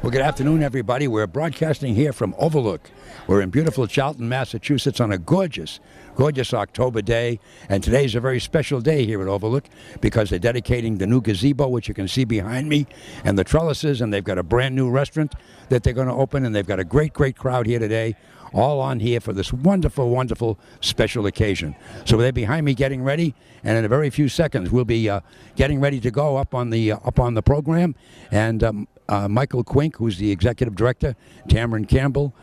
Well, good afternoon, everybody. We're broadcasting here from Overlook. We're in beautiful Charlton, Massachusetts on a gorgeous, gorgeous October day. And today's a very special day here at Overlook because they're dedicating the new gazebo, which you can see behind me, and the trellises, and they've got a brand new restaurant that they're going to open, and they've got a great, great crowd here today, all on here for this wonderful, wonderful special occasion. So they're behind me getting ready, and in a very few seconds we'll be getting ready to go up on the program. And Michael Quink, who's the executive director, Tamron Campbell,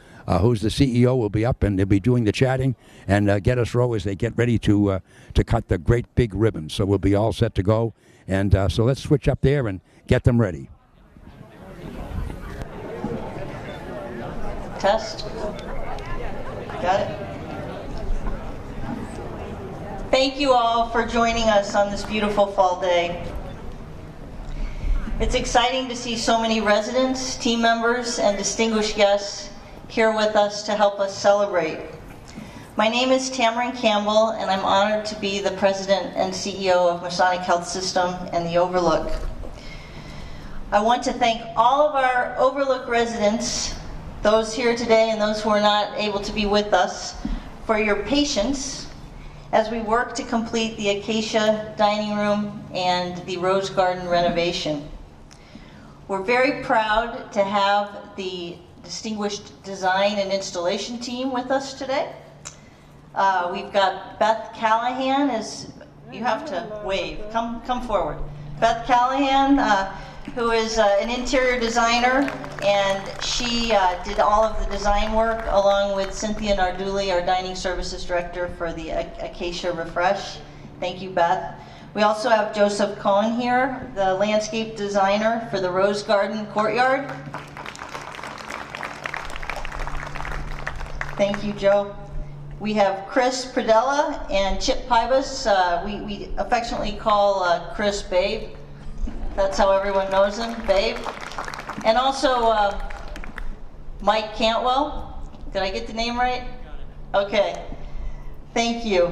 who's the CEO, will be up and they'll be doing the chatting and get us row as they get ready to cut the great big ribbon. So we'll be all set to go. And so let's switch up there and get them ready. Test. Got it. Thank you all for joining us on this beautiful fall day. It's exciting to see so many residents, team members, and distinguished guests here with us to help us celebrate. My name is Tamron Campbell, and I'm honored to be the President and CEO of Masonic Health System and the Overlook. I want to thank all of our Overlook residents, those here today and those who are not able to be with us, for your patience as we work to complete the Acacia Dining Room and the Rose Garden renovation. We're very proud to have the distinguished design and installation team with us today. We've got Beth Callahan, you have to wave, come forward. Beth Callahan, who is an interior designer, and she did all of the design work along with Cynthia Narduli, our dining services director for the Acacia Refresh. Thank you, Beth. We also have Joseph Cohen here, the landscape designer for the Rose Garden Courtyard. Thank you, Joe. We have Chris Pradella and Chip Pybus. We affectionately call Chris Babe. That's how everyone knows him, Babe. And also Mike Cantwell. Did I get the name right? Okay. Thank you.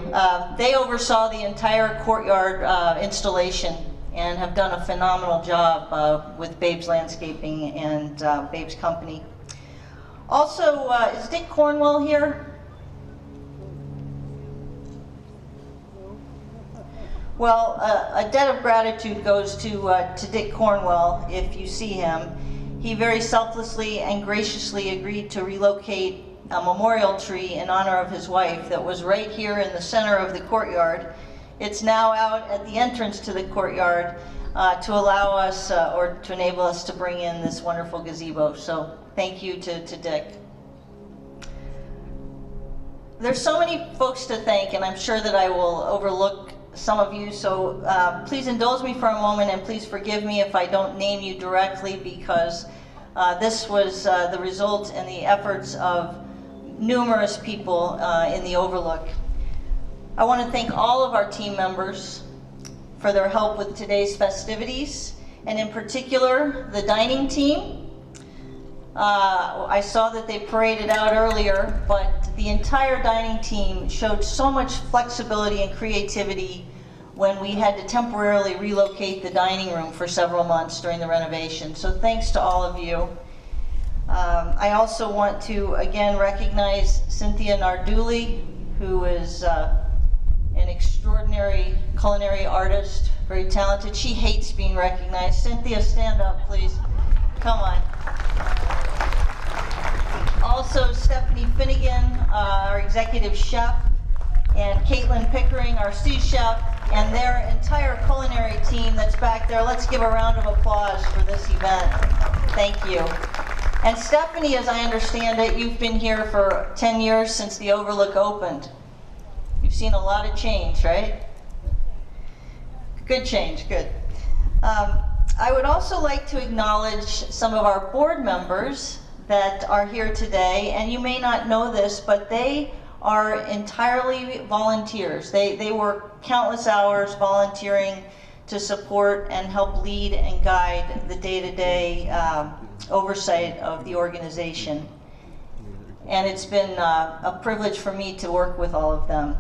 They oversaw the entire courtyard installation and have done a phenomenal job with Babe's Landscaping and Babe's company. Also, is Dick Cornwell here? Well, a debt of gratitude goes to Dick Cornwell if you see him. He very selflessly and graciously agreed to relocate a memorial tree in honor of his wife that was right here in the center of the courtyard. It's now out at the entrance to the courtyard to allow us or to enable us to bring in this wonderful gazebo. So thank you to Dick. There's so many folks to thank, and I'm sure that I will overlook some of you, so please indulge me for a moment and please forgive me if I don't name you directly, because this was the result and the efforts of numerous people in the Overlook. I want to thank all of our team members for their help with today's festivities, and in particular the dining team. I saw that they paraded out earlier, but the entire dining team showed so much flexibility and creativity when we had to temporarily relocate the dining room for several months during the renovation. So thanks to all of you. I also want to again recognize Cynthia Narduli, who is an extraordinary culinary artist, very talented. She hates being recognized. Cynthia, stand up, please. Come on. Also, Stephanie Finnegan, our executive chef, and Caitlin Pickering, our sous chef, and their entire culinary team that's back there. Let's give a round of applause for this event. Thank you. And Stephanie, as I understand it, you've been here for 10 years since the Overlook opened. You've seen a lot of change, right? Good change, good. I would also like to acknowledge some of our board members that are here today, and you may not know this, but they are entirely volunteers. They work countless hours volunteering to support and help lead and guide the day-to-day oversight of the organization. And it's been a privilege for me to work with all of them.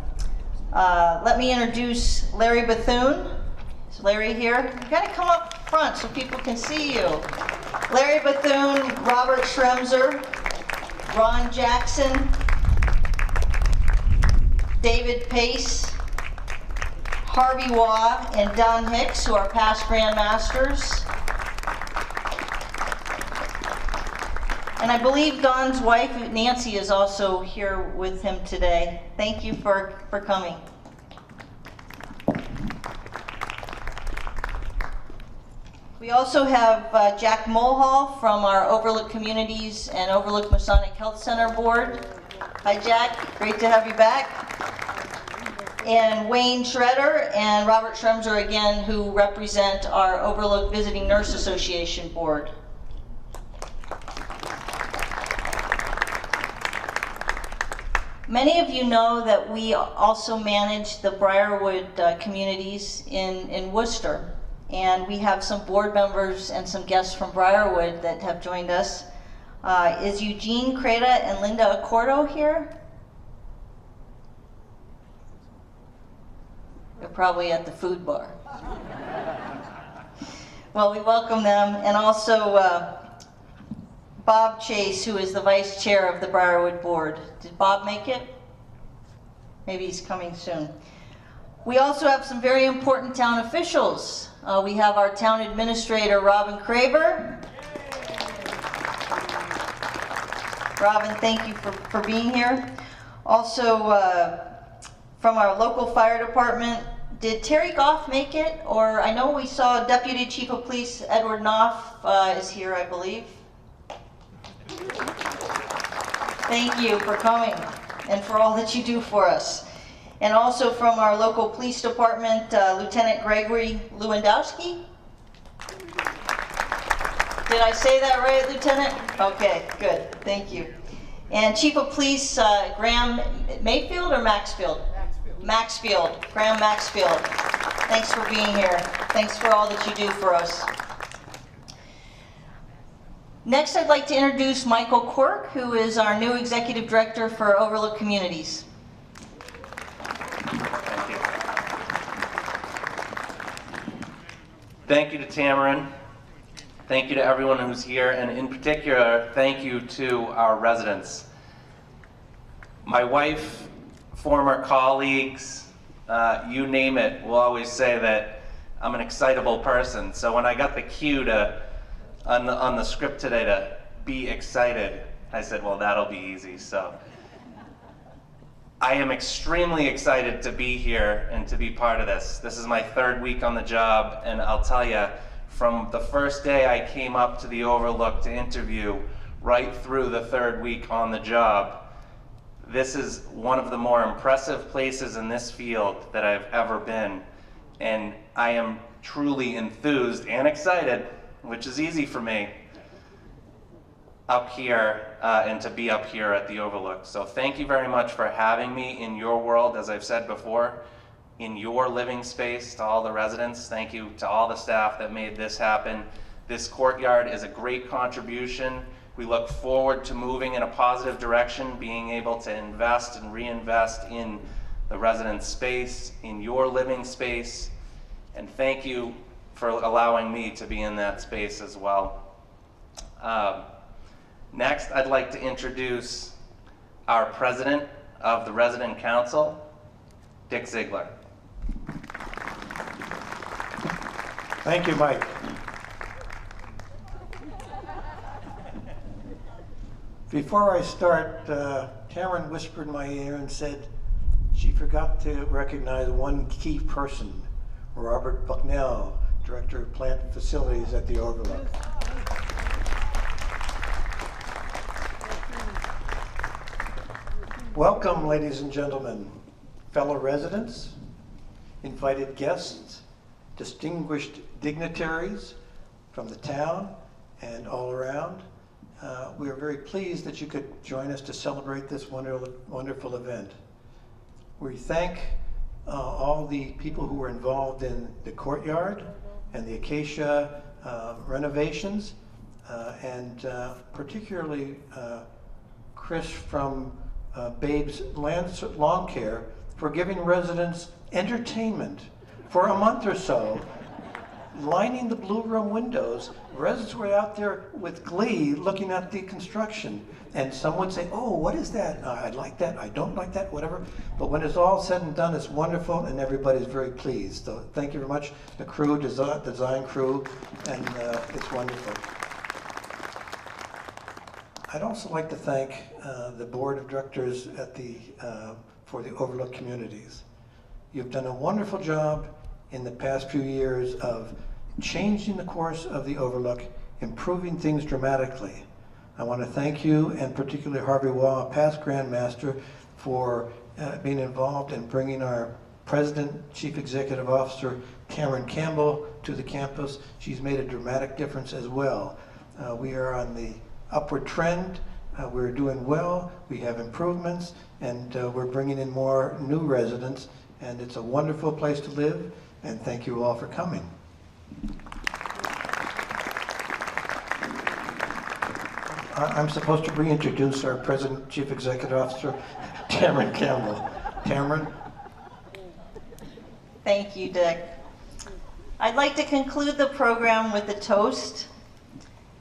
Let me introduce Larry Bethune. Is Larry here? You gotta come up. front so people can see you. Larry Bethune, Robert Schremser, Ron Jackson, David Pace, Harvey Waugh, and Don Hicks, who are past Grandmasters. And I believe Don's wife, Nancy, is also here with him today. Thank you for coming. We also have Jack Mulhall from our Overlook Communities and Overlook Masonic Health Center Board. Hi, Jack. Great to have you back. And Wayne Schroeder and Robert Schremser again, who represent our Overlook Visiting Nurse Association Board. Many of you know that we also manage the Briarwood communities in Worcester. And we have some board members and some guests from Briarwood that have joined us. Is Eugene Creda and Linda Accordo here? They're probably at the food bar. Well, we welcome them, and also Bob Chase, who is the vice chair of the Briarwood board. Did Bob make it? Maybe he's coming soon. We also have some very important town officials. We have our town administrator, Robin Craver. Robin, thank you for being here. Also, from our local fire department, did Terry Goff make it? Or I know we saw Deputy Chief of Police Edward Knopf is here, I believe. Thank you for coming and for all that you do for us. And also from our local police department, Lieutenant Gregory Lewandowski. Did I say that right, Lieutenant? Okay, good, thank you. And Chief of Police Graham Mayfield or Maxfield? Maxfield, Graham Maxfield. Thanks for being here. Thanks for all that you do for us. Next, I'd like to introduce Michael Quirk, who is our new Executive Director for Overlook Communities. Thank you to Tamarin. Thank you to everyone who's here, and in particular, thank you to our residents. My wife, former colleagues, you name it, will always say that I'm an excitable person. So when I got the cue on the script today to be excited, I said, well, that'll be easy. So I am extremely excited to be here and to be part of this. This is my third week on the job, and I'll tell you, from the first day I came up to the Overlook to interview, right through the third week on the job, this is one of the more impressive places in this field that I've ever been. And I am truly enthused and excited, which is easy for me, up here and to be up here at the Overlook. So thank you very much for having me in your world, as I've said before, in your living space. To all the residents, thank you to all the staff that made this happen. This courtyard is a great contribution. We look forward to moving in a positive direction, being able to invest and reinvest in the resident space, in your living space. And thank you for allowing me to be in that space as well. Next, I'd like to introduce our president of the Resident Council, Dick Ziegler. Thank you, Mike. Before I start, Tamarin whispered in my ear and said she forgot to recognize one key person, Robert Bucknell, Director of Plant Facilities at the Overlook. Welcome, ladies and gentlemen, fellow residents, invited guests, distinguished dignitaries from the town and all around. We are very pleased that you could join us to celebrate this wonderful event. We thank all the people who were involved in the courtyard and the Acacia renovations, and particularly Chris from Babe's Lawn Care for giving residents entertainment for a month or so lining the Blue Room windows. Residents were out there with glee looking at the construction. And some would say, oh, what is that? I like that, I don't like that, whatever. But when it's all said and done, it's wonderful and everybody's very pleased. So thank you very much, the crew, design crew, and it's wonderful. I'd also like to thank the board of directors at for the Overlook Communities. You've done a wonderful job in the past few years of changing the course of the Overlook, improving things dramatically. I want to thank you, and particularly Harvey Waugh, past Grandmaster, for being involved in bringing our President, Chief Executive Officer, Cameron Campbell, to the campus. She's made a dramatic difference as well. We are on the upward trend. We're doing well. We have improvements, and we're bringing in more new residents, and it's a wonderful place to live, and thank you all for coming. I'm supposed to reintroduce our President, Chief Executive Officer, Cameron Campbell. Cameron? Thank you, Dick. I'd like to conclude the program with a toast.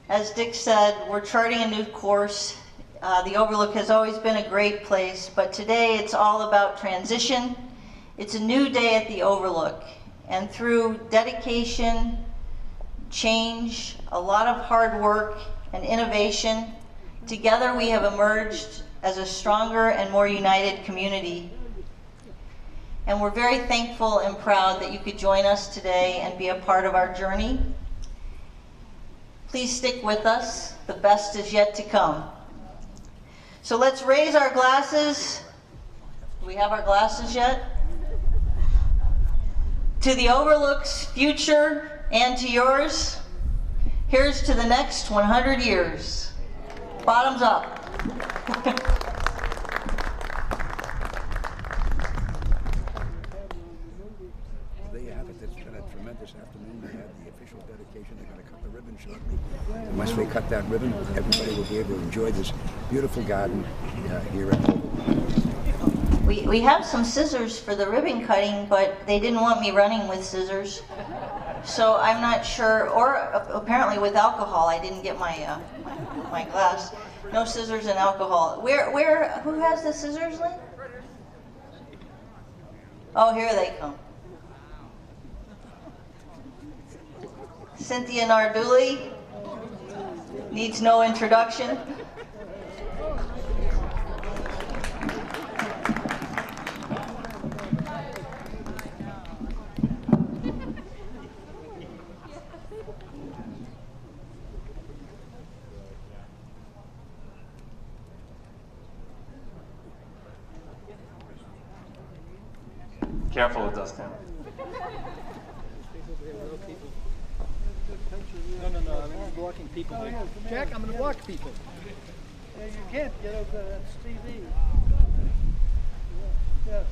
As Dick said, we're charting a new course. The Overlook has always been a great place, but today it's all about transition. It's a new day at the Overlook, and through dedication, change, a lot of hard work, and innovation, together we have emerged as a stronger and more united community. And we're very thankful and proud that you could join us today and be a part of our journey. Please stick with us. The best is yet to come. So let's raise our glasses. Do we have our glasses yet? To the Overlook's future and to yours. Here's to the next 100 years. Bottoms up. There you have it. It's been a tremendous afternoon. We had the official dedication. They're going to cut the ribbon shortly. Once we cut that ribbon, everybody will be able to enjoy this beautiful garden here at Overlook. We have some scissors for the ribbon cutting, but they didn't want me running with scissors. So I'm not sure, or apparently with alcohol, I didn't get my my glass. No scissors and alcohol. Who has the scissors, Lynn? Oh, here they come. Cynthia Narduli needs no introduction. Careful with those, Tim. No, I'm blocking people. Jack, I'm going to block people. Yeah, you can't get over that. It's TV. Yeah.